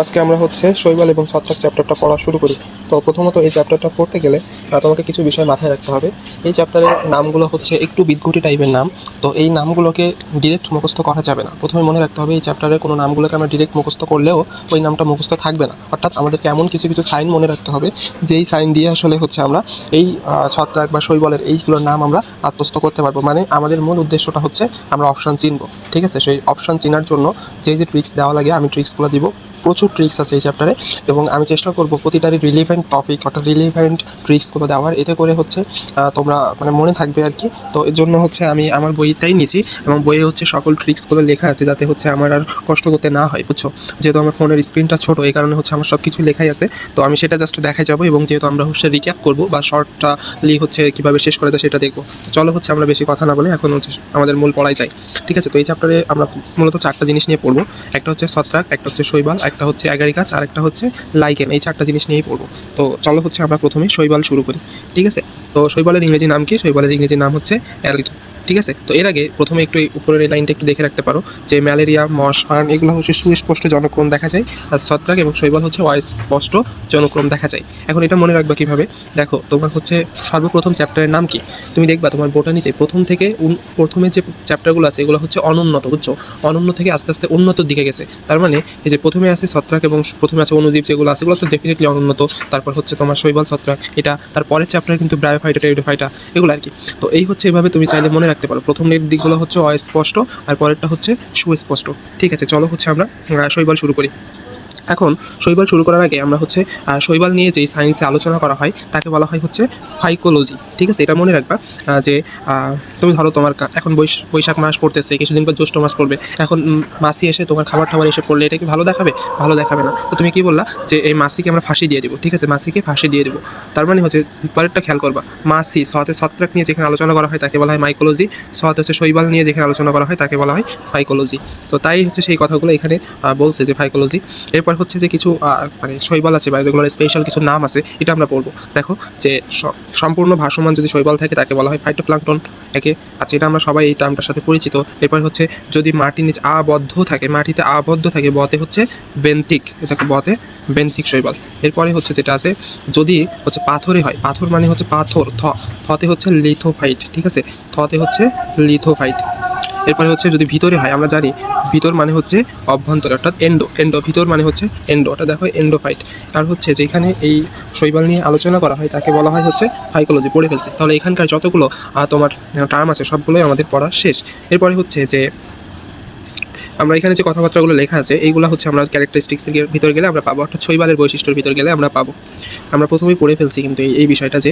আজকে আমরা হচ্ছে শৈবাল এবং ছত্রাক চ্যাপ্টারটা পড়া শুরু করি। তো প্রথমত এই চ্যাপ্টারটা পড়তে গেলে তোমাকে কিছু বিষয় মাথায় রাখতে হবে। এই চ্যাপ্টারের নামগুলো হচ্ছে একটু বিদঘুটি টাইপের নাম। তো এই নামগুলোকে ডিরেক্ট মুখস্থ করা যাবে না। প্রথমে মনে রাখতে হবে এই চ্যাপ্টারের কোনো নামগুলোকে আমরা ডিরেক্ট মুখস্থ করলেও ওই নামটা মুখস্থ থাকবে না। অর্থাৎ আমাদেরকে এমন কিছু কিছু সাইন মনে রাখতে হবে যেই সাইন দিয়ে আসলে হচ্ছে আমরা এই ছত্রাক বা শৈবালের এইগুলোর নাম আমরা আত্মস্থ করতে পারবো। মানে আমাদের মূল উদ্দেশ্যটা হচ্ছে আমরা অপশান চিনব। ঠিক আছে, সেই অপশান চেনার জন্য যে ট্রিক্স দেওয়া লাগে আমি ট্রিক্সগুলো দিব। প্রচুর ট্রিক্স আছে এই চ্যাপ্টারে এবং আমি চেষ্টা করব প্রতিটারই রিলিভেন্ট টপিক অর্থাৎ রিলিভেন্ট ট্রিক্সগুলো দেওয়ার, এতে করে হচ্ছে তোমরা মানে মনে থাকবে আর কি। তো এর জন্য হচ্ছে আমি আমার বইটাই নিয়েছি এবং বইয়ে হচ্ছে সকল ট্রিক্সগুলো লেখা আছে যাতে হচ্ছে আমার আর কষ্ট করতে না হয়, বুঝছো। যেহেতু আমার ফোনের স্ক্রিনটা ছোটো এই কারণে হচ্ছে আমার সব কিছু লেখাই আছে। তো আমি সেটা জাস্ট দেখাই যাবো এবং যেহেতু আমরা হচ্ছে রিক্যাপ করবো বা শর্টলি হচ্ছে কীভাবে শেষ করা যায় সেটা দেখবো। তো চলো হচ্ছে আমরা বেশি কথা না বলে এখন হচ্ছে আমাদের মূল পড়াই যাই। ঠিক আছে, তো এই চ্যাপ্টারে আমরা মূলত চারটা জিনিস নিয়ে পড়বো। একটা হচ্ছে ছত্রাক, একটা হচ্ছে শৈবাল, একটা হচ্ছে অ্যাগারিকাস আর একটা হচ্ছে লাইকেন। এই চারটা জিনিস নিয়েই পড়বো। তো চলো হচ্ছে আমরা প্রথমে শৈবাল শুরু করি। ঠিক আছে, তো শৈবালের ইংরেজি নাম কি? শৈবালের ইংরেজি নাম হচ্ছে অ্যালগি। ঠিক আছে, তো এর আগে প্রথমে একটু উপরের এই লাইনটা একটু দেখে রাখতে পারো যে ম্যালেরিয়া, মশ, ফার্ন এগুলো হচ্ছে সুস্পষ্ট জনক্রম দেখা যায়, আর ছত্রাক এবং শৈবাল হচ্ছে অস্পষ্ট জনক্রম দেখা যায়। এখন এটা মনে রাখবা কীভাবে, দেখো তোমার হচ্ছে সর্বপ্রথম চ্যাপ্টারের নাম কি তুমি দেখবা তোমার বোটানিতে প্রথম থেকে প্রথমে যে চ্যাপ্টারগুলো আছে এগুলো হচ্ছে অনুন্নত, বুঝছো। অনুন্নত থেকে আস্তে আস্তে উন্নতর দিকে গেছে। তার মানে এই যে প্রথমে আছে ছত্রাক এবং প্রথমে আছে অণুজীব যেগুলো আছে এগুলো তো ডেফিনেটলি অনুন্নত। তারপর হচ্ছে তোমার শৈবাল, ছত্রাক এটা, তারপরের চ্যাপ্টারে কিন্তু ব্রায়োফাইটা, টেরিডোফাইটা এগুলো আর কি। তো এই হচ্ছে এভাবে তুমি চাইলে মনে রাখতে পারো। প্রথমের দিকগুলো হচ্ছে অস্পষ্ট আর পরেরটা হচ্ছে সুস্পষ্ট। ঠিক আছে, চলো হচ্ছে আমরা শৈবাল শুরু করি। এখন শৈবাল শুরু করার আগে আমরা হচ্ছে শৈবাল নিয়ে যেই সায়েন্সে আলোচনা করা হয় তাকে বলা হয় হচ্ছে ফাইকোলজি। ঠিক আছে, এটা মনে রাখবা যে তুমি ধরো তোমার এখন বৈশাখ মাস পড়তেছে, কিছুদিন পর জ্যৈষ্ঠ মাস পড়বে। এখন মাসি এসে তোমার খাবার এসে পড়লে এটা কি ভালো দেখাবে? ভালো দেখাবে না। তো তুমি কি বললা যে এই মাসিকে আমরা ফাঁসি দিয়ে দেবো। ঠিক আছে, মাসিকে ফাঁসি দিয়ে দেবো। তার মানে হচ্ছে পরেরটা খেয়াল করবা, মাসি সতে ছত্রাক নিয়ে যেখানে আলোচনা করা হয় তাকে বলা হয় মাইকোলজি, সতে হচ্ছে শৈবাল নিয়ে যেখানে আলোচনা করা হয় তাকে বলা হয় ফাইকোলজি। তো তাই হচ্ছে সেই কথাগুলো এখানে বলছে যে ফাইকোলজি। এরপর হচ্ছে যে কিছু মানে শৈবাল আছে বা যেগুলোর স্পেশাল কিছু নাম আছে এটা আমরা পড়বো। দেখো যে সম্পূর্ণ ভাসমান যদি শৈবাল থাকে তাকে বলা হয় ফাইটোপ্লাঙ্কটন একে। আচ্ছা, এটা আমরা সবাই এই টার্মটার সাথে পরিচিত। এরপর হচ্ছে যদি মাটির নিচে আবদ্ধ থাকে, মাটিতে আবদ্ধ থাকে, বতে হচ্ছে বেন্থিক, এটাকে বতে বেন্থিক শৈবাল। এরপরে হচ্ছে যেটা আছে যদি হচ্ছে পাথরে হয়, পাথর মানে হচ্ছে পাথর, থতে হচ্ছে লিথোফাইট। ঠিক আছে, থতে হচ্ছে লিথোফাইট। এরপরে হচ্ছে যদি ভিতরে হয়, আমরা জানি ভিতর মানে হচ্ছে অভ্যন্তরে অর্থাৎ এন্ডো, ভিতর মানে হচ্ছে এন্ডো, ওটা দেখো এন্ডোফাইট। আর হচ্ছে যেখানে এই শৈবাল নিয়ে আলোচনা করা হয় তাকে বলা হয় হচ্ছে ফাইকোলজি। পড়ে ফেলছে, তাহলে এখানকার যতগুলো তোমার টার্ম আছে সবগুলোই আমাদের পড়া শেষ। এরপরে হচ্ছে যে আমরা এখানে যে কথাবার্তাগুলো লেখা আছে এইগুলো হচ্ছে আমরা ক্যারেক্টারিস্টিক্সের ভিতর গেলে আমরা পাবো, অর্থাৎ শৈবালের বৈশিষ্ট্যের ভিতর গেলে আমরা পাবো। আমরা প্রথমেই পড়ে ফেলছি কিন্তু এই বিষয়টা যে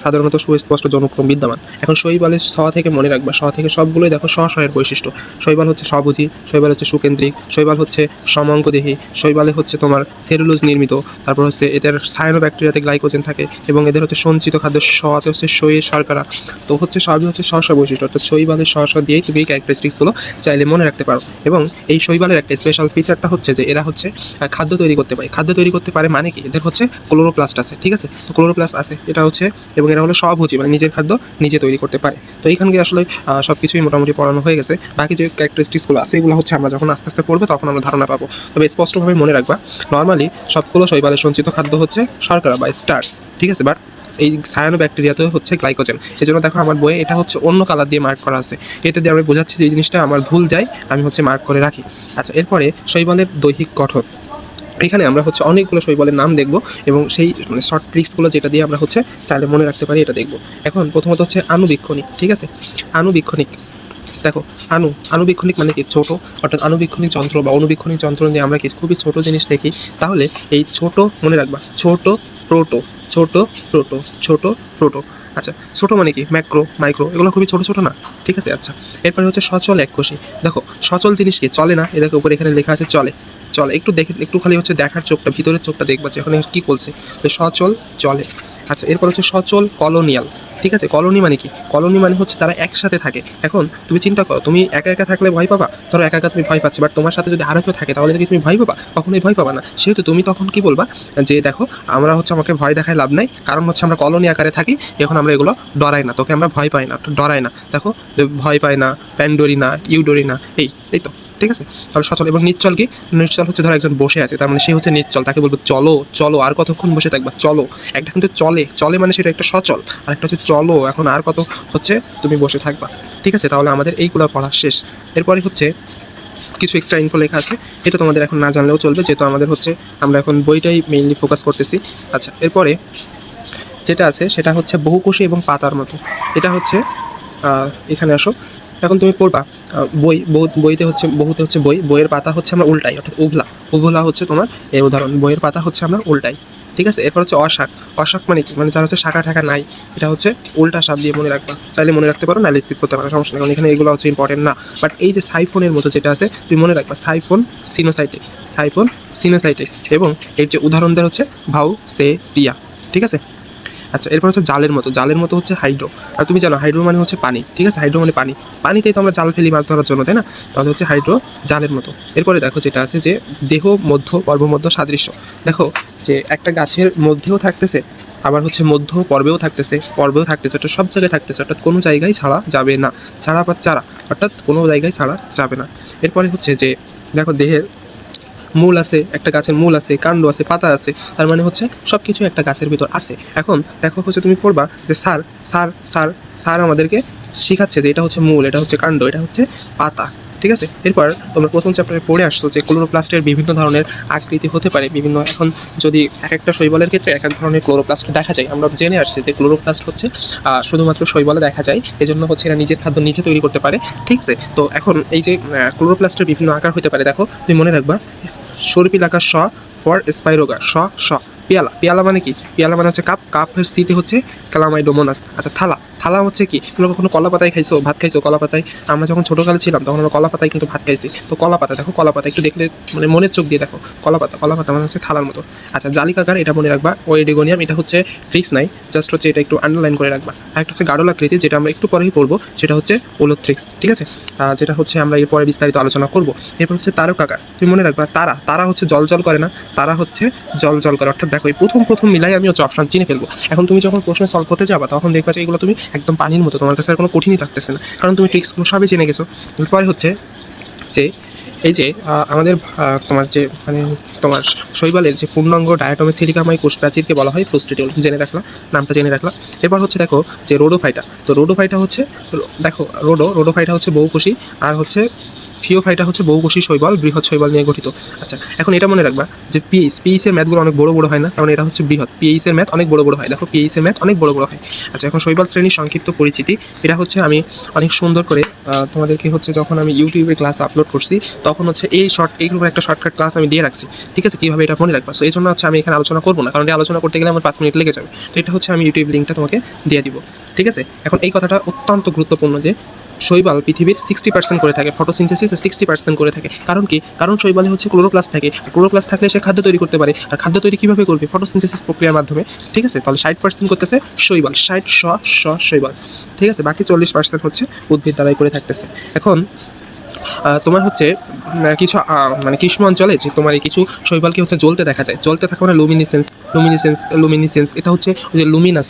সাধারণত সুস্পষ্ট জনক্রম বিদ্যমান। এখন শৈবালের স থেকে মনে রাখবা, স থেকে সবগুলোই দেখো এর বৈশিষ্ট্য। শৈবাল হচ্ছে স্বভোজী, শৈবাল হচ্ছে সুকেন্দ্রিক, শৈবাল হচ্ছে সমঙ্গদেহী, শৈবালে হচ্ছে তোমার সেলুলোজ নির্মিত, তারপর হচ্ছে এদের সায়ানোব্যাকটেরিয়াতে গ্লাইকোজেন থাকে এবং এদের হচ্ছে সঞ্চিত খাদ্য সতে হচ্ছে শৈয়ের শর্করা। তো হচ্ছে সবই হচ্ছে বৈশিষ্ট্য, অর্থাৎ শৈবালের দিয়েই তুমি এই ক্যারেক্টারিস্টিক্সগুলো চাইলে মনে রাখতে পারো। এবং এই শৈবালের একটা স্পেশাল ফিচারটা হচ্ছে যে এরা হচ্ছে খাদ্য তৈরি করতে পারে। খাদ্য তৈরি করতে পারে মানে কি, এদের হচ্ছে ক্লোরোপ্লাস্ট আছে। ঠিক আছে, তো ক্লোরোপ্লাস্ট আছে এটা হচ্ছে, এবং এরা হলো স্বভোজী মানে নিজের খাদ্য নিজে তৈরি করতে পারে। তো এইখানকে আসলে সব কিছুই মোটামুটি পড়ানো হয়ে গেছে। বাকি যে ক্যারেক্টারিস্টিক্সগুলো আছে এগুলো হচ্ছে আমরা যখন আস্তে আস্তে পড়বো তখন আমরা ধারণা পাবো। তবে স্পষ্টভাবে মনে রাখবা নর্মালি সবগুলো শৈবালের সঞ্চিত খাদ্য হচ্ছে শর্করা বা স্টার্চ। ঠিক আছে, বাট এই সায়ানোব্যাকটেরিয়াতে হচ্ছে গ্লাইকোজেন। এই জন্য দেখো আমার বইয়ে এটা হচ্ছে অন্য কালার দিয়ে মার্ক করা আছে। এটা দিয়ে আমি বোঝাচ্ছি যে এই জিনিসটা আমার ভুল যায়, আমি হচ্ছে মার্ক করে রাখি। আচ্ছা, এরপরে শৈবালের দৈহিক গঠন। এখানে আমরা হচ্ছে অনেকগুলো শৈবালের নাম দেখব এবং সেই মানে শর্ট ট্রিক্সগুলো যেটা দিয়ে আমরা হচ্ছে চাইলে মনে রাখতে পারি এটা দেখব। এখন প্রথমত হচ্ছে আণুবীক্ষণিক। ঠিক আছে, আণুবীক্ষণিক দেখো আণুবীক্ষণিক মানে কি ছোট, অর্থাৎ আণুবীক্ষণিক যন্ত্র বা অনুবীক্ষণিক যন্ত্র দিয়ে আমরা কি খুবই ছোট জিনিস দেখি। তাহলে এই ছোট মনে রাখবা, ছোট প্রোটো, ছোট প্রোটো। আচ্ছা, ছোটো মানে কি ম্যাক্রো, মাইক্রো, এগুলো খুবই ছোটো ছোটো না। ঠিক আছে, আচ্ছা এরপরে হচ্ছে সচল এককোষী। দেখো সচল জিনিস কি চলে না, এটাকে উপরে এখানে লেখা আছে চলে। একটু দেখে একটু খালি হচ্ছে দেখার চোখটা, ভিতরের চোখটা দেখবা যে এখানে কী বলছে, তো সচল চলে। আচ্ছা, এরপর হচ্ছে সচল কলোনিয়াল। ঠিক আছে, কলোনি মানে কি, কলোনি মানে হচ্ছে যারা একসাথে থাকে। এখন তুমি চিন্তা করো, তুমি একা একা থাকলে ভয় পাবা, ধরো একা একা তুমি ভয় পাচ্ছি, বাট তোমার সাথে যদি আরও কেউ থাকে তাহলে কি তুমি ভয় পাবা? কখনোই ভয় পাবা না। সেহেতু তুমি তখন কি বলবা যে দেখো আমরা হচ্ছে আমাকে ভয় দেখায় লাভ নাই, কারণ হচ্ছে আমরা কলোনি আকারে থাকি, এখন আমরা এগুলো ডরাই না, তোকে আমরা ভয় পাই না, ডরাই না। দেখো ভয় পায় না, প্যান্ডোরি না, ইউডোরি না, এই তো ঠিক আছে? তাহলে সচল। এবং নিশ্চল কি? নিশ্চল হচ্ছে ধরো একজন বসে আছে, তার মানে সে হচ্ছে নিশ্চল, তাকে বলবো চলো চলো, আর কতক্ষণ বসে থাকবা, চলো। একটা কিন্তু চলে চলে মানে সেটা একটা সচল, আর একটা হচ্ছে চলো এখন আর কত হচ্ছে তুমি বসে থাকবা। ঠিক আছে, তাহলে আমাদের এইগুলো পড়া শেষ। এরপরে হচ্ছে কিছু এক্সট্রা ইনফো লেখা আছে, এটা তোমাদের এখন না জানলেও চলবে, যেহেতু আমাদের হচ্ছে আমরা এখন বইটাই মেইনলি ফোকাস করতেছি। আচ্ছা, এরপরে যেটা আছে সেটা হচ্ছে বহুকোষী এবং পাতার মতো। এটা হচ্ছে এখানে আসো, এখন তুমি পড়বা বইতে হচ্ছে বহুতে হচ্ছে বইয়ের পাতা হচ্ছে আমরা উল্টাই, অর্থাৎ উভলা হচ্ছে তোমার এই উদাহরণ, বইয়ের পাতা হচ্ছে আমরা উল্টাই। ঠিক আছে, এরপর হচ্ছে অশাক। অশাক মানে কি? মানে যার হচ্ছে শাখা ঠাখা নাই, এটা হচ্ছে উল্টা সাপ দিয়ে মনে রাখবা, চাইলে মনে রাখতে পারো, নাইলে স্কিপ করতে পারো, সমস্যা নেই, কারণ এখানে এগুলো হচ্ছে ইম্পর্টেন্ট না। বাট এই যে সাইফোনের মতো যেটা আছে তুমি মনে রাখবা, সাইফোন সিনোসাইটিক, এবং এর যে উদাহরণ দেওয়া হচ্ছে ভাউ সে রিয়া। ঠিক আছে। আচ্ছা, এরপর হচ্ছে জালের মতো হচ্ছে হাইড্রো। আর তুমি জানো হাইড্রো মানে হচ্ছে পানি। ঠিক আছে, হাইড্রো মানে পানি, পানিতেই তো আমরা জাল ফেলি মাছ ধরার জন্য, তাই না? তাহলে হচ্ছে হাইড্রো জালের মতো। এরপরে দেখো যেটা আছে যে দেহ মধ্য পর্বমধ্য সাদৃশ্য। দেখো যে একটা গাছের মধ্যেও থাকতেছে, আবার হচ্ছে মধ্য পর্বেও থাকতেছে, অর্থাৎ সব জায়গায় থাকতেছে, অর্থাৎ কোনো জায়গায় ছাড়া যাবে না। ছাড়া বা চারা, অর্থাৎ কোনো জায়গায় ছাড়া যাবে না। এরপরে হচ্ছে যে দেখো দেহের মূল আছে, একটা গাছের মূল আছে, কাণ্ড আছে, পাতা আছে, তার মানে হচ্ছে সব কিছু একটা গাছের ভিতর আছে। এখন দেখো হচ্ছে তুমি পড়বা যে স্যার আমাদেরকে শেখাচ্ছে যে এটা হচ্ছে মূল, এটা হচ্ছে কাণ্ড, এটা হচ্ছে পাতা। ঠিক আছে, এরপর তোমরা প্রথম চ্যাপ্টারে পড়ে আসছো যে ক্লোরোপ্লাস্টের বিভিন্ন ধরনের আকৃতি হতে পারে, বিভিন্ন, এখন যদি এক একটা শৈবালের ক্ষেত্রে এক এক ধরনের ক্লোরোপ্লাস্ট দেখা যায়, আমরা জেনে আসছি যে ক্লোরোপ্লাস্ট হচ্ছে শুধুমাত্র শৈবালে দেখা যায়, এজন্য হচ্ছে এরা নিজের খাদ্য নিজে তৈরি করতে পারে। ঠিক আছে, তো এখন এই যে ক্লোরোপ্লাস্টের বিভিন্ন আকার হতে পারে, দেখো তুমি মনে রাখবা সর্পিলাকার স ফর স্পাইরোগা স পেয়ালা মানে কি? পেয়ালা মানে হচ্ছে কাপের সিতে হচ্ছে ক্যালামাইডোমোনাস। আচ্ছা, থালা হচ্ছে কি? তোমরা কখনো কলা পাতায় খাইছো, ভাত খাইছো কলা পাতায়? আমরা যখন ছোটোকালে ছিলাম তখন আমরা কলা পাতায় কিন্তু ভাত খাইছি। তো কলা পাতা দেখো, কলা পাতা একটু দেখলে মানে মনের চোখ দিয়ে দেখো, কলা পাতা মানে হচ্ছে থালার মতো। আচ্ছা, জালিকাকার, এটা মনে রাখবা ওয়েডিগোনিয়াম, এটা হচ্ছে ট্রিক্স নাই, জাস্ট হচ্ছে এটা একটু আন্ডারলাইন করে রাখবা। আর একটা হচ্ছে গাঢ়লাকৃতি, যেটা আমরা একটু পরেই পড়বো, সেটা হচ্ছে ওলোথ্রিক্স। ঠিক আছে, যেটা হচ্ছে আমরা এরপরে বিস্তারিত আলোচনা করবো। এরপর হচ্ছে তারকাকার, তুমি মনে রাখবা তারা হচ্ছে জল করে না, তারা হচ্ছে জল করে। অর্থাৎ দেখো এই প্রথম মিলাই আমি হচ্ছে অপশন চিনে ফেলবো। এখন তুমি যখন প্রশ্ন সলভ করতে যাবা তখন দেখবা যে এগুলো তুমি একদম পানির মতো, তোমার কাছে আর কোনো কঠিনই লাগতেছে না, কারণ তুমি ট্রিক্সগুলো সবই জেনে গেছো। এরপরে হচ্ছে যে এই যে আমাদের তোমার যে মানে তোমার শৈবালের যে পূর্ণাঙ্গ ডায়াটমে সিলিকাময় কোষ প্রাচীরকে বলা হয় ফ্লোস্টিডিউল, জেনে রাখলাম, নামটা জেনে রাখলাম। এরপর হচ্ছে দেখো যে রোডোফাইটা, তো রোডোফাইটা হচ্ছে দেখো রোডোফাইটা হচ্ছে বহুকোষী, আর হচ্ছে ফিওফাইটা হচ্ছে বহুকোষী শৈবাল, বৃহৎ শৈবাল নিয়ে গঠিত। আচ্ছা, এখন এটা মনে রাখবা যে পিএইচের ম্যাথগুলো অনেক বড় হয় না, কারণ এটা হচ্ছে বৃহৎ, পিএইচের ম্যাথ অনেক বড় হয়, দেখো পিএইচের ম্যাথ অনেক বড় হয়। আচ্ছা, এখন শৈবাল শ্রেণীর সংক্ষিপ্ত পরিচিতি, এটা হচ্ছে আমি অনেক সুন্দর করে তোমাদেরকে হচ্ছে যখন আমি ইউটিউবে ক্লাস আপলোড করছি তখন হচ্ছে এইগুলোর একটা শর্টকাট ক্লাস আমি দিয়ে রাখছি। ঠিক আছে, কীভাবে এটা মনে রাখবা। সো এই জন্য হচ্ছে আমি এখানে আলোচনা করবো না, কারণ এটা আলোচনা করতে গেলে আমার 5 মিনিট লেগে যাবে। তো এটা হচ্ছে আমি ইউটিউব লিঙ্কটা তোমাকে দিয়ে দিব। ঠিক আছে, এখন এই কথাটা অত্যন্ত গুরুত্বপূর্ণ যে শৈবাল পৃথিবীর 60% করে থাকে, ফটোসিনথেসিস 60% করে থাকে। কারণ কি? কারণ শৈবালে হচ্ছে ক্লোরোপ্লাস্ট থাকে, ক্লোরোপ্লাস্ট থাকলে সে খাদ্য তৈরি করতে পারে, আর খাদ্য তৈরি কীভাবে করবে? ফটোসিনথেসিস প্রক্রিয়ার মাধ্যমে। ঠিক আছে, তাহলে 60% করতেছে শৈবাল, 60 শৈবাল। ঠিক আছে, বাকি 40% হচ্ছে উদ্ভিদ দ্বারাই করে থাকতেছে। এখন তোমার হচ্ছে কিছু মানে গ্রীষ্ম অঞ্চলে যে তোমার এই কিছু শৈবালকে হচ্ছে জ্বলতে দেখা যায়, জ্বলতে থাকা মানে লুমিনিসেন্স, এটা হচ্ছে ওই যে লুমিনাস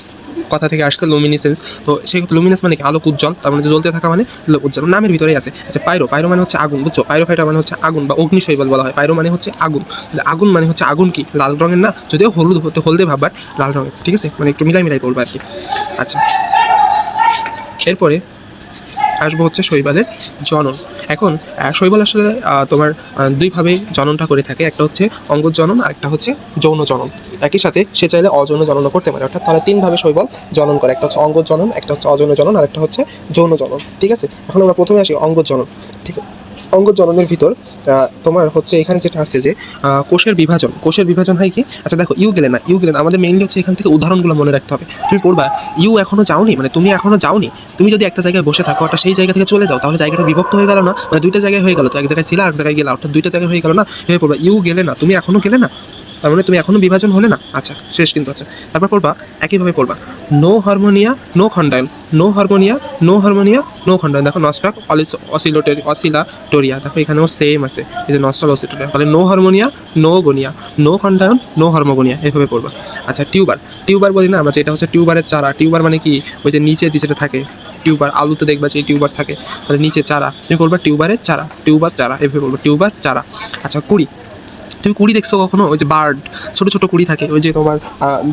কথা থেকে আসছে, লুমিনিসেন্স। তো সেই লুমিনাস মানে কি? আলোক উজ্জ্বল, তার মানে যে জ্বলতে থাকা মানে উজ্জ্বল, নামের ভিতরেই আছে। আচ্ছা, পাইরো মানে হচ্ছে আগুন, বুঝছো? পাইরোফাইটা মানে হচ্ছে আগুন বা অগ্নি শৈবাল বলা হয়। পাইরো মানে হচ্ছে আগুন, আগুন মানে হচ্ছে আগুন কি? লাল রঙের না, যদিও হলদে ভাববার, লাল রঙের। ঠিক আছে, মানে একটু মিলাই বলবো আর কি। আচ্ছা, এরপরে আসবো হচ্ছে শৈবালের জনন। এখন শৈবাল আসলে তোমার দুইভাবে জননটা করে থাকে, একটা হচ্ছে অঙ্গজ জনন আর একটা হচ্ছে যৌন জনন। একই সাথে সে চাইলে অযৌন জননও করতে পারে, অর্থাৎ তাহলে 3ভাবে শৈবাল জনন করে, একটা হচ্ছে অঙ্গজ জনন, একটা হচ্ছে অযৌন জনন, আর একটা হচ্ছে যৌন জনন। ঠিক আছে, এখন আমরা প্রথমে আসি অঙ্গজ জনন। ঠিক আছে, অঙ্গজ জননের ভিতর তোমার হচ্ছে এখানে যেটা আছে যে কোষের বিভাজন হয় কি? আচ্ছা দেখো, ইউগ্লেন আমাদের মেইনলি হচ্ছে এখান থেকে উদাহরণগুলো মনে রাখতে হবে। তুমি পড়বা এখনো যাওনি, মানে তুমি এখনো যাওনি, তুমি যদি একটা জায়গায় বসে থাকো একটা সেই জায়গা থেকে চলে যাও, তাহলে জায়গাটা বিভক্ত হয়ে গেল না, মানে দুইটা জায়গায় হয়ে গেল, তো এক জায়গায় ছিল আর এক জায়গায় গেলে, অর্থাৎ দুইটা জায়গায় হয়ে গেল না, ভেবে পড়বা গেলে না, তুমি এখনো গেলে না, তার মানে তুমি এখনো বিভাজন হলে না। আচ্ছা, শেষ কিন্তু। আচ্ছা, তারপর পড়বা একইভাবে পড়বা নো হারমোনিয়া নো খন্ডায়ন, দেখো নস্টাক অসিলাটোরিয়া, দেখো এখানেও সেম আছে, এই যে নস্টাল অসিলোটোরিয়া, তাহলে নো হারমোনিয়া নো গনিয়া, নো খন্ডায়ন নো হারমোগোনিয়া, এভাবে পড়বা। আচ্ছা, টিউবার বলি না আমরা, যেটা হচ্ছে টিউবারের চারা। টিউবার মানে কি? ওই যে নিচে যেটা থাকে, টিউবার, আলুতে দেখবা যে টিউবার থাকে, তাহলে নিচে চারা, তুমি বলবা টিউবারের চারা, টিউবার চারা, এভাবে বলবো টিউবার চারা। আচ্ছা কুড়ি, তুমি কুড়ি দেখছো কখনো? ওই যে বার্ড, ছোটো ছোটো কুড়ি থাকে, ওই যে তোমার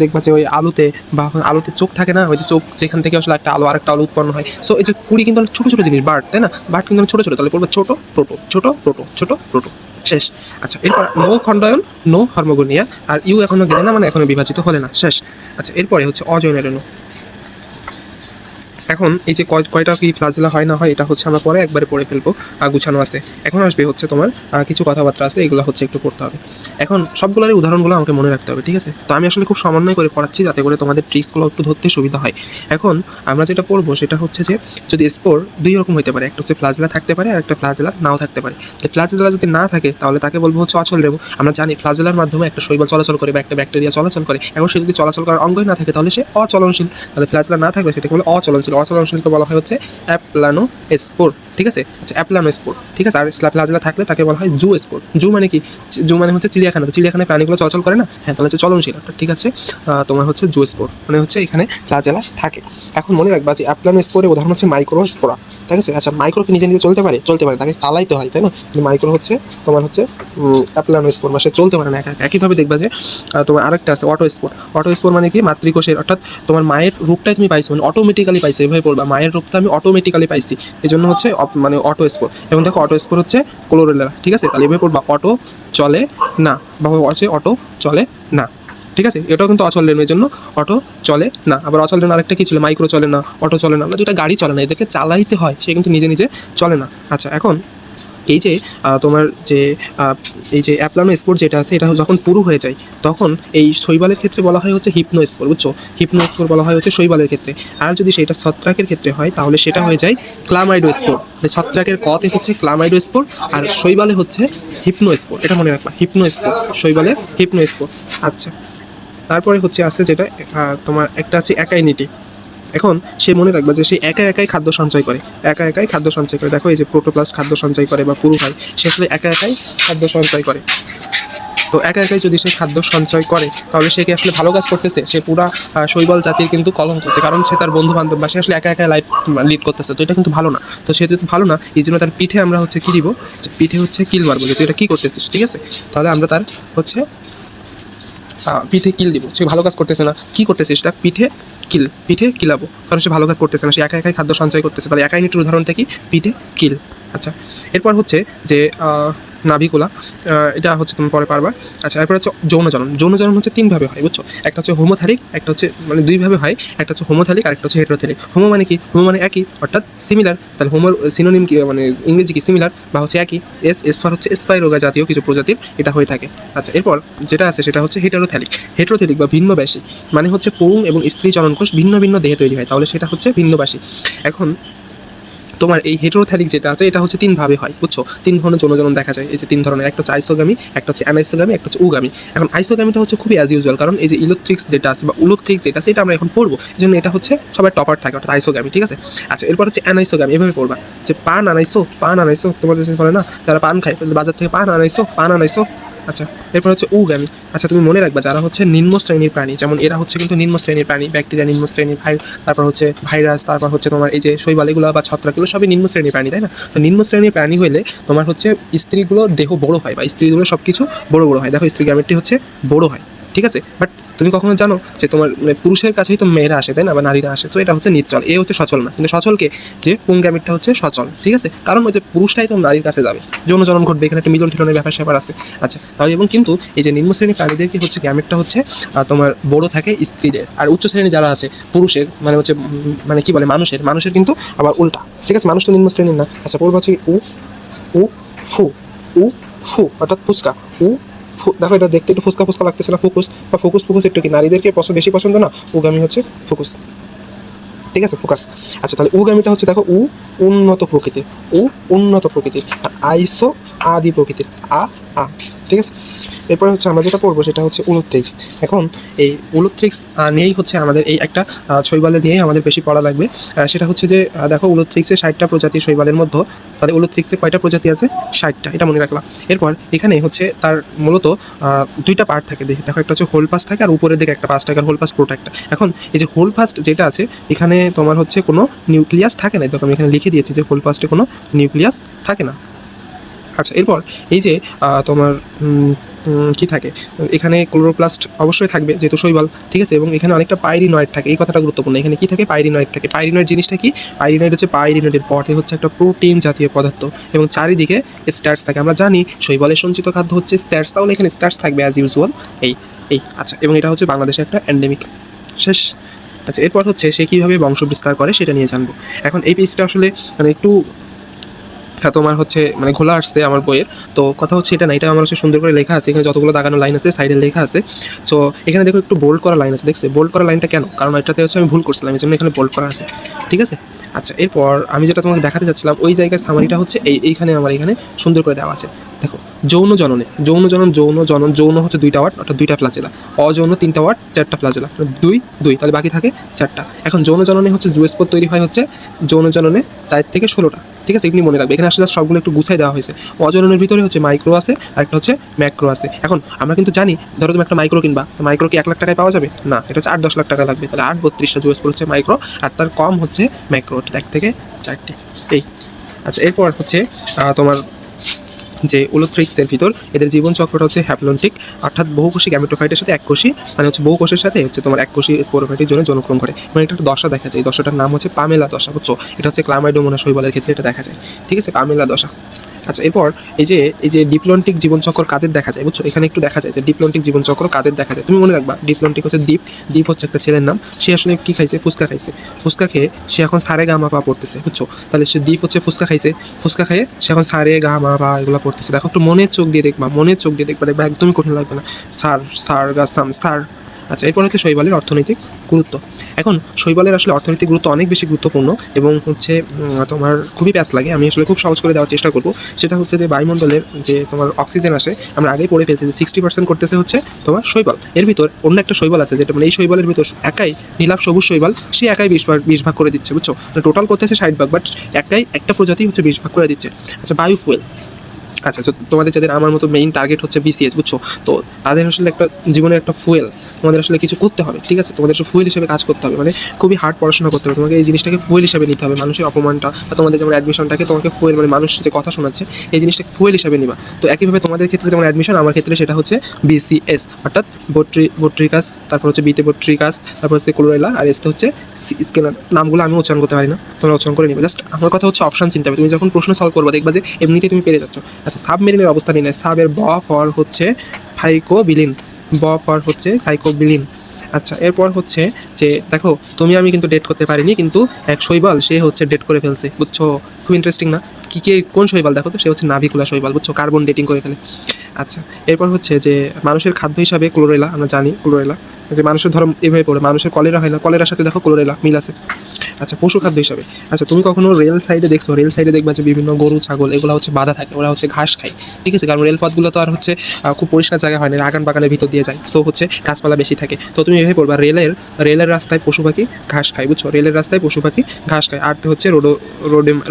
দেখবা যে ওই আলুতে বা আলুতে চোখ থাকে না, ওই যে চোখ যেখান থেকে আসলে একটা আলু আরেকটা আলু উৎপন্ন হয়। সো এই যে কুড়ি কিন্তু অনেক ছোটো ছোটো জিনিস, বার্ড, তাই না? বার্ড কিন্তু ছোটো ছোটো, তাহলে বলবো ছোটো প্রোটো, ছোটো প্রোটো, ছোটো প্রোটো, শেষ। আচ্ছা এরপর নো খণ্ডায়ন, নো হর্মোগোনিয়া, আর ইউ এখনো গেলে না, মানে এখনো বিভাজিত হলে না, শেষ। আচ্ছা এরপরে হচ্ছে অজৈন রেণু। এখন এই যে কয়টা কি ফ্লাজেলা হয় না হয়, এটা হচ্ছে আমরা পরে একবারে পড়ে ফেলবো, গুছানো আছে। এখন আসবে হচ্ছে তোমার কিছু কথাবার্তা আছে, এগুলো হচ্ছে একটু পড়তে হবে। এখন সবগুলোরই উদাহরণগুলো আমাকে মনে রাখতে হবে, ঠিক আছে? তো আমি আসলে খুব সমন্বয় করে পড়াচ্ছি যাতে করে তোমাদের ট্রিক্সগুলো একটু ধরতে সুবিধা হয়। এখন আমরা যেটা পড়বো সেটা হচ্ছে যে যদি স্পোর দুই রকম হতে পারে, একটা হচ্ছে ফ্লাজেলা থাকতে পারে আর একটা ফ্লাজেলা নাও থাকতে পারে। তো ফ্লাজেলা যদি না থাকে তাহলে তাকে বলবো হচ্ছে অচল রেণু। আমরা জানি ফ্লাজেলার মাধ্যমে একটা শৈবাল চলাচল করে বা একটা ব্যাকটেরিয়া চলাচল করে। এখন সে যদি চলাচল করার অঙ্গই না থাকে তাহলে সে অচলনশীল। তাহলে ফ্লাজেলা না থাকলে সেটাকে বলে অচলনশীল। অচলনশীলকে বলা হয় হচ্ছে অ্যাপ্লানোস্পোর, ঠিক আছে? আচ্ছা অ্যাপ্লানোস্পোর, ঠিক আছে। আর ফ্লাজেলা থাকলে তাকে বলা হয় জুস্পোর। জু মানে কি? জু মানে হচ্ছে চিড়িয়াখানা, তো চিড়িয়াখানায় প্রাণীগুলো চলাচল করে না, হ্যাঁ, তাহলে হচ্ছে চলনশীল, ঠিক আছে। তোমার হচ্ছে জুস্পোর মানে হচ্ছে এখানে ফ্লাজেলা থাকে। এখন মনে রাখবা যে অ্যাপ্লানোস্পোরের উদাহরণ হচ্ছে মাইক্রোস্পোরা, ঠিক আছে। আচ্ছা মাইক্রো কি নিজে নিজে চলতে পারে? চলতে পারে, তাকে চালাইতে হয়, তাই না? কিন্তু মাইক্রো হচ্ছে তোমার হচ্ছে অ্যাপ্লানোস্পোর, মানে সে চলতে পারে না একা একা। একইভাবে দেখবা যে তোমার আরেকটা আছে অটোস্পোর। অটোস্পোর মানে কি? মাতৃকোষের, অর্থাৎ তোমার মায়ের রূপটাই তুমি পাইছো, মানে অটোমেটিক্যালি পাইছো, এভাবে বলবা মায়ের রূপটা আমি অটোমেটিক্যালি পাইছি, এই জন্য হচ্ছে মানে অটোস্পোর। এবং দেখো অটোস্পোর হচ্ছে ক্লোরেলা, ঠিক আছে? তাহলে এভাবে বলবা অটো চলে না, বা হচ্ছে অটো চলে না, ঠিক আছে? এটাও কিন্তু অচল রেণু, এর জন্য অটো চলে না। আবার অচল রেণু আরেকটা কি ছিল? মাইক্রো চলে না, অটো চলে না, দুটা গাড়ি চলে না, এদেরকে চালাইতে হয়, সে কিন্তু নিজে নিজে চলে না। আচ্ছা এখন এই যে তোমার যে এই যে অ্যাপ্লানোস্পোর যেটা আছে, এটা যখন পুরু হয়ে যায় তখন এই শৈবালের ক্ষেত্রে বলা হয় হচ্ছে হিপনোস্পোর, বুঝছো? হিপনোস্পোর বলা হয় হচ্ছে শৈবালের ক্ষেত্রে। আর যদি সেটা ছত্রাকের ক্ষেত্রে হয় তাহলে সেটা হয়ে যায় ক্লামাইডোস্পোর। ছত্রাকের কতে হচ্ছে ক্লামাইডোস্পোর আর শৈবালে হচ্ছে হিপনোস্পোর, এটা মনে রাখবা, হিপনোস্পোর, শৈবালে হিপনোস্পোর। আচ্ছা তারপরে হচ্ছে আছে যেটা তোমার একটা আছে একাইনিটি। এখন সে মনে রাখবে যে সে একা একাই খাদ্য সঞ্চয় করে, একা একাই খাদ্য সঞ্চয় করে। দেখো এই যে প্রোটোপ্লাস্ট খাদ্য সঞ্চয় করে বা পুরু হয়, সে আসলে একা একাই খাদ্য সঞ্চয় করে। তো একা একাই যদি সে খাদ্য সঞ্চয় করে তাহলে সে কি আসলে ভালো কাজ করতেছে? সে পুরা শৈবাল জাতির কিন্তু কলঙ্ক করছে, কারণ সে তার বন্ধু বান্ধব বা সে আসলে একা একা লাইফ লিড করতেছে। তো এটা কিন্তু ভালো না। তো সে যেহেতু ভালো না, এই জন্য তার পিঠে আমরা হচ্ছে কী দিব? পিঠে হচ্ছে কিল মারবো যে তুই এটা কী করতেছিস, ঠিক আছে? তাহলে আমরা তার হচ্ছে পিঠে কিল দিব। সে ভালো কাজ করতেছে না, কী করতেছে সেটা? পিঠে কিল, পিঠে কিলাবো, কারণ সে ভালো কাজ করতেছে না, সে একা একাই খাদ্য সঞ্চয় করতেছে। তাহলে একাই নিটির উদাহরণটা কি? পিঠে কিল। আচ্ছা এরপর হচ্ছে যে নাভিকুলা, এটা হচ্ছে তুমি পরে পারবা। আচ্ছা এরপর হচ্ছে যৌনজনন। যৌনজনন হচ্ছে তিনভাবে হয়, বুঝছো? একটা হচ্ছে হোমোথ্যালিক, একটা হচ্ছে মানে দুইভাবে হয়, একটা হচ্ছে হোমোথ্যালিক আর একটা হচ্ছে হেটেরোথ্যালিক। হোমো মানে কি? হোমো মানে একই, অর্থাৎ সিমিলার। তাহলে হোমোর সিনোনিম কি, মানে ইংরেজি কি? সিমিলার বা হচ্ছে একই। এসপার হচ্ছে স্পাইরোগা জাতীয় কিছু প্রজাতির এটা হয়ে থাকে। আচ্ছা এরপর যেটা আছে সেটা হচ্ছে হেটেরোথ্যালিক। হেটেরোথ্যালিক বা ভিন্নবাসী মানে হচ্ছে পুরুষ এবং স্ত্রী জননকোষ ভিন্ন ভিন্ন দেহে তৈরি হয়, তাহলে সেটা হচ্ছে ভিন্নবাসী। এখন তোমার এই হেটেরোথ্যালিক যেটা আছে এটা হচ্ছে তিনভাবে হয়, বুঝছো? তিন ধরনের যৌনজনন দেখা যায়, এই যে তিন ধরনের, একটা হচ্ছে আইসোগামী, একটা হচ্ছে অ্যানাইসোগামী, একটা হচ্ছে উগামী। এখন আইসোগামীটা হচ্ছে খুবই অ্যাজ ইউজুয়াল, কারণ এই যে ইলেকট্রিক্স যেটা আছে বা উলোকট্রিক্স যেটা আছে এটা আমরা এখন পড়বো, এই জন্য এটা হচ্ছে সবার টপার থাকে, অর্থাৎ আইসোগামী, ঠিক আছে? আচ্ছা এরপর হচ্ছে অ্যানাইসোগামী, এভাবে পড়বা যে পান আনাইসো, পান আনাইসো, তোমার যে বলে না যারা পান খায় বাজার থেকে পান আনাইসো, পান আনাইসো। আচ্ছা এরপর হচ্ছে উগামী। আচ্ছা তুমি মনে রাখবা যারা হচ্ছে নিম্ন শ্রেণীর প্রাণী, যেমন এরা হচ্ছে কিন্তু নিম্ন শ্রেণীর প্রাণী, ব্যাকটেরিয়া নিম্ন শ্রেণীর, তারপর হচ্ছে ভাইরাস, তারপর হচ্ছে তোমার এই যে শৈবাল এগুলো বা ছত্রাকগুলো সবই নিম্ন শ্রেণীর প্রাণী, তাই না? তো নিম্ন শ্রেণীর প্রাণী হলে তোমার হচ্ছে স্ত্রীগুলোর দেহ বড় হয় বা স্ত্রীগুলো সব কিছু বড় বড় হয়। দেখো স্ত্রী গ্যামেটটি হচ্ছে বড় হয়, ঠিক আছে? বাট তুমি কখনো জানো যে তোমার মানে পুরুষের কাছেই তো মেয়েরা আসে, তাই না? বা নারীরা আসে, তো এটা হচ্ছে নিশ্চল, এ হচ্ছে সচল না। কিন্তু সচলকে যে পুংগ্যামিটটা হচ্ছে সচল, ঠিক আছে? কারণ ওই যে পুরুষটাই তো নারীর কাছে যাবে, যৌনজনন ঘটবে, এখানে একটা মিলন ঠিলনের ব্যাপার স্যাপার আছে। আচ্ছা তাহলে এবং কিন্তু এই যে নিম্ন শ্রেণীর প্রাণীদের কি হচ্ছে গ্যামেটটা হচ্ছে তোমার বড় থাকে স্ত্রীদের, আর উচ্চ শ্রেণী যারা আছে পুরুষের মানে হচ্ছে মানে কি বলে মানুষের কিন্তু আবার উল্টা, ঠিক আছে? মানুষ তো নিম্ন শ্রেণীর না। আচ্ছা বলবো হচ্ছে উ উ ফু, উ ফু অর্থাৎ ফুসকা, উ দেখো এটা দেখতে একটু ফুসকা ফুসকা লাগতেছে না? ফুকুস বা ফুকুস ফুকুস একটু কি নারীদেরকে বেশি পছন্দ না? উগামী হচ্ছে ফুকুস, ঠিক আছে? ফোকাস। আচ্ছা তাহলে উগামীটা হচ্ছে দেখো উন্নত প্রকৃতির, উন্নত প্রকৃতির, আর আইসো আদি প্রকৃতির, আ, ঠিক আছে? এরপরে হচ্ছে আমরা যেটা পড়বো সেটা হচ্ছে উলুথ্রিক্স। এখন এই উলুথ্রিক্স নিয়েই হচ্ছে আমাদের এই একটা শৈবালে নিয়েই আমাদের বেশি পড়া লাগবে। সেটা হচ্ছে যে দেখো উলুথ্রিক্সে 60টা প্রজাতি শৈবালের মধ্যে, তাহলে উলুথ্রিক্সে কয়টা প্রজাতি আছে? 60টা, এটা মনে রাখলাম। এরপর এখানে হচ্ছে তার মূলত দুইটা পার্ট থাকে, দেখো একটা হচ্ছে হোল পাস থাকে আর উপরের দিকে একটা পাস থাকে, আর হোল পাস পুরোটা একটা। এখন এই যে হোল পাস্ট যেটা আছে এখানে তোমার হচ্ছে কোনো নিউক্লিয়াস থাকে না, দেখো আমি এখানে লিখে দিয়েছি যে হোল পাস্টে কোনো নিউক্লিয়াস থাকে না। আচ্ছা, এরপর এই যে তোমার কি থাকে এখানে, ক্লোরোপ্লাস্ট অবশ্যই থাকবে যেহেতু শৈবাল, ঠিক আছে, এবং এখানে অনেকটা পাইরিনয়েড থাকে, এই কথাটা গুরুত্বপূর্ণ। এখানে কি থাকে? পাইরিনয়েড থাকে। পাইরিনয়েড জিনিসটা কি? পাইরিনয়েড হচ্ছে পাইরিনয়েডের পথে হচ্ছে একটা প্রোটিন জাতীয় পদার্থ, এবং চারিদিকে স্টার্চ থাকে। আমরা জানি শৈবালের সঞ্চিত খাদ্য হচ্ছে স্টার্চ, তাহলে এখানে স্টার্চ থাকবে অ্যাজ ইউজুয়াল। এই এই আচ্ছা, এবং এটা হচ্ছে বাংলাদেশের একটা এন্ডেমিক। শেষ। আচ্ছা, এরপর হচ্ছে সে কীভাবে বংশ বিস্তার করে সেটা নিয়ে জানবো। এখন এই পেজটা আসলে মানে একটু তোমার হচ্ছে মানে ঘোলা আসছে আমার বইয়ের, তো কথা হচ্ছে এটা না, এটা আমার হচ্ছে সুন্দর করে লেখা আছে, এখানে যতগুলো দাগানো লাইন আছে সাইডে লেখা আছে। সো এখানে দেখো একটু বোল্ড করা লাইন আছে, দেখছে বোল্ড করা লাইনটা কেন? কারণ এটাতে হচ্ছে আমি ভুল করছিলাম, এই জন্য এখানে বোল্ড করা আছে, ঠিক আছে। আচ্ছা, এরপর আমি যেটা তোমাকে দেখাতে চাচ্ছিলাম ওই জায়গার সামারিটা হচ্ছে এইখানে আমার এখানে সুন্দর করে দেওয়া আছে। দেখো যৌন জননে, যৌন হচ্ছে 2টা ওয়ার্ড, অর্থাৎ 2টা ফ্লাজেলা। অযৌন 3টা ওয়ার্ড, 4টা ফ্লাজেলা, 2, তাহলে বাকি থাকে 4টা। এখন যৌন জননে হচ্ছে জুএসপোর তৈরি হয় হচ্ছে যৌন জননে 4 থেকে 16টা, ঠিক আছে, এগুলি মনে রাখবে। এখানে আসলে সবগুলো একটু গুছাই দেওয়া হয়েছে। অজননের ভিতরে হচ্ছে মাইক্রো আছে আর একটা হচ্ছে ম্যাক্রো আছে। এখন আমরা কিন্তু জানি, ধরো তুমি একটা মাইক্রো কিনবা, তো মাইক্রো কি 1 লাখ টাকায় পাওয়া যাবে? না, এটা হচ্ছে 8-10 লাখ টাকা লাগবে। তাহলে 8-32টা জুএসপোর হচ্ছে মাইক্রো, আর তার কম হচ্ছে ম্যাক্রো, 1 থেকে 4টি। এই আচ্ছা, এরপর হচ্ছে তোমার যে উলুথ্রিক্সের ভিতর এদের জীবন চক্রটা হচ্ছে হ্যাপ্লন্টিক, অর্থাৎ বহুকোষী গ্যামেটোফাইটের সাথে এককোষী, মানে হচ্ছে বহু কোষের সাথে হচ্ছে তোমার এককোষী স্পোরোফাইটের জন্য জনক্রম করে। মানে এটা একটা দশা দেখা যায়, এই দশাটার নাম হচ্ছে পামেলা দশা, বুঝছো? এটা হচ্ছে ক্লামাইডোমোনাস শৈবালের ক্ষেত্রে এটা দেখা যায়, ঠিক আছে, পামেলা দশা। আচ্ছা, এরপর এই যে ডিপ্লন্টিক জীবনচক্র কাদের দেখা যায়, বুঝছো? এখানে একটু দেখা যায় যে ডিপ্লন্টিক জীবনচক্র কাদের দেখা যায়। তুমি মনে রাখবা ডিপ্লন্টিক হচ্ছে দ্বীপ হচ্ছে একটা ছেলের নাম। সে আসলে কি খাইছে? ফুচকা খাইছে। ফুচকা খেয়ে সে এখন সারে গা মা পা পড়তেছে, বুঝছো? তাহলে সে দ্বীপ হচ্ছে ফুচকা খাইছে, ফুচকা খেয়ে সে এখন সারে গা মা পা এগুলো পড়তেছে। দেখো একটু মনের চোখ দিয়ে দেখবা, দেখবা একদমই কঠিন লাগবে না। সার গা সাম সার। আচ্ছা, এরপর হচ্ছে শৈবালের অর্থনৈতিক গুরুত্ব। এখন শৈবালের আসলে অর্থনৈতিক গুরুত্ব অনেক বেশি গুরুত্বপূর্ণ, এবং হচ্ছে তোমার খুবই প্যাস লাগে। আমি আসলে খুব সহজ করে দেওয়ার চেষ্টা করবো। সেটা হচ্ছে যে বায়ুমণ্ডলের যে তোমার অক্সিজেন আসে, আমরা আগেই পড়ে ফেলছি যে 60% করতেছে হচ্ছে তোমার শৈবাল। এর ভিতর অন্য একটা শৈবাল আছে যেটা মানে এই শৈবালের ভিতর একাই নীলাভ সবুজ শৈবাল, সে একাই 20 ভাগ করে দিচ্ছে, বুঝছো? টোটাল করতেছে 60 ভাগ, বাট একটা প্রজাতি হচ্ছে 20 ভাগ করে দিচ্ছে। আচ্ছা, বায়োফুয়েল। আচ্ছা, তোমাদের যাদের আমার মতো মেইন টার্গেট হচ্ছে বিসিএস, বুঝছো? তো তাদের আসলে একটা জীবনের একটা ফুয়েল, তোমাদের আসলে কিছু করতে হবে, ঠিক আছে, তোমাদের আসলে ফুয়েল হিসেবে কাজ করতে হবে, মানে খুবই হার্ড পড়াশোনা করতে হবে। তোমাকে এই জিনিসটাকে ফুয়েল হিসেবে নিতে হবে। মানুষের অপমানটা বা তোমাদের যেমন অ্যাডমিশনটাকে তোমাকে ফুয়েল, মানে মানুষ যে কথা শোনাচ্ছে এই জিনিসটাকে ফুয়েল হিসেবে নিবা। তো একইভাবে তোমাদের ক্ষেত্রে যেমন অ্যাডমিশন, আমার ক্ষেত্রে সেটা হচ্ছে বিসিএস, অর্থাৎ বট্রিকাস, তারপর হচ্ছে বিতে বট্রিকাস, তারপর হচ্ছে ক্লোরেলা, আর এসটা হচ্ছে স্কেনার। নামগুলো আমি উচ্চারণ করতে পারি না, তোমরা উচ্চারণ করে নিবে। জাস্ট আমার কথা হচ্ছে অপশন চিন্তা হবে। তুমি যখন প্রশ্ন সলভ করবে দেখবা যে এমনিতেই তুমি পেরে যাচ্ছ। আচ্ছা, সাবমেরিনের অবস্থা নিয়ে নেয়। সাবের ব ফর হচ্ছে ফাইকোবিলিন, ব ফর হচ্ছে সাইকোবিলিন। আচ্ছা, এরপর হচ্ছে যে দেখো তুমি আমি কিন্তু ডেট করতে পারিনি, কিন্তু এক শৈবাল সে হচ্ছে ডেট করে ফেলছে, বুঝছো? খুব ইন্টারেস্টিং না? কোন শৈবাল দেখো তো? সে হচ্ছে নাভিকুলা শৈবাল, বুঝছো? কার্বন ডেটিং করে ফেলে। আচ্ছা, এরপর হচ্ছে যে মানুষের খাদ্য হিসাবে ক্লোরেলা, আমরা জানি ক্লোরেলা যে মানুষের ধর্ম এভাবে পড়ে, মানুষের কলেরা হয় না, কলেরার সাথে দেখো ক্লোরেলা মিল আছে। আচ্ছা, পশু খাদ্য হিসাবে, আচ্ছা তুমি কখনো রেল সাইডে দেখছো? রেল সাইডে দেখবা যে বিভিন্ন গরু ছাগল এগুলো হচ্ছে বাধা থাকে, ওরা হচ্ছে ঘাস খায়, ঠিক আছে, কারণ রেলপথগুলো তো আর হচ্ছে খুব পরিষ্কার জায়গা হয় না, আগান বাগানের ভিতর দিয়ে যায়, সো হচ্ছে গাছপালা বেশি থাকে। তো তুমি এভাবে পড়বা রেলের রাস্তায় পশু পাখি ঘাস খায়, বুঝছো? রেলের রাস্তায় পশু পাখি ঘাস খায়। আর হচ্ছে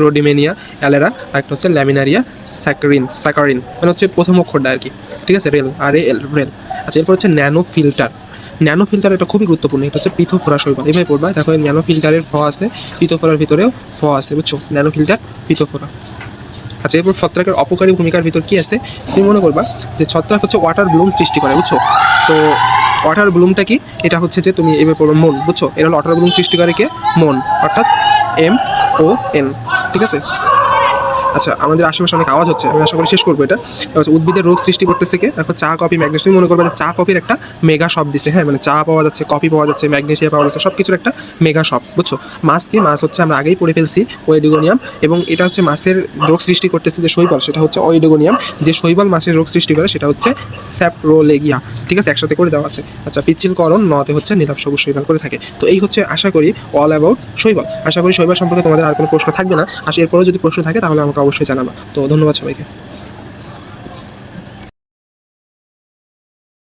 রোডিমেনিয়া অ্যালেরা, আর একটা হচ্ছে ল্যামিনারিয়া স্যাকারিন, মানে হচ্ছে প্রথম অক্ষরটা আর কি, ঠিক আছে, রেল, রেল। আচ্ছা, এরপর হচ্ছে ন্যানো ফিল্টার, এটা খুবই গুরুত্বপূর্ণ। এটা হচ্ছে পিথোফোরা শৈবাল, এভাবে পড়বা। দেখো ন্যানো ফিল্টারের ফ আছে, পিথোফোরার ভিতরেও ফ আছে, বুঝছো? Nano filter, Pithophora. আচ্ছা, এরপর ছত্রাকের অপকারী ভূমিকার ভিতর কি আছে তুমি মনে করবা যে ছত্রাক হচ্ছে ওয়াটার ব্লুম সৃষ্টি করে, বুঝছো? তো ওয়াটার ব্লুমটা কি? এটা হচ্ছে যে তুমি এভাবে পড়ো মন, বুঝছো? এটা হলো ওয়াটার ব্লুম সৃষ্টি করে কে? মন, অর্থাৎ MON, ঠিক আছে। আচ্ছা, আমাদের আশেপাশে অনেক আওয়াজ হচ্ছে, আমি আশা করি শেষ করবো এটা। উদ্ভিদের রোগ সৃষ্টি করতেছে কে? দেখো চা, কফি, ম্যাগনেসিয়াম। মনে করবে যে চা কফির একটা মেগা শপ দিছে, হ্যাঁ, মানে চা পাওয়া যাচ্ছে, কফি পাওয়া যাচ্ছে, ম্যাগনেসিয়াম পাওয়া যাচ্ছে, সব কিছুর একটা মেগা শপ, বুঝছো? মাছ কি? মাছ হচ্ছে আমরা আগেই পড়ে ফেলছি ওয়েডিগোনিয়াম, এবং এটা হচ্ছে মাছের রোগ সৃষ্টি করতেছে যে শৈবাল, সেটা হচ্ছে ওয়েডিগোনিয়াম। যে শৈবাল মাছের রোগ সৃষ্টি করে সেটা হচ্ছে স্যাপ্রোলেগিয়া, ঠিক আছে, একসাথে করে দেওয়া আছে। আচ্ছা, পিচ্ছিলকরণ নতে হচ্ছে নীলাভ সবুজ শৈবাল করে থাকে। তো এই হচ্ছে আশা করি অল অ্যাবাউট শৈবাল। আশা করি শৈবাল সম্পর্কে তোমাদের আর কোনো প্রশ্ন থাকবে না। আর এরপরেও যদি প্রশ্ন থাকে তাহলে আমাকে অবশ্যই জানাবা। তো ধন্যবাদ সবাইকে।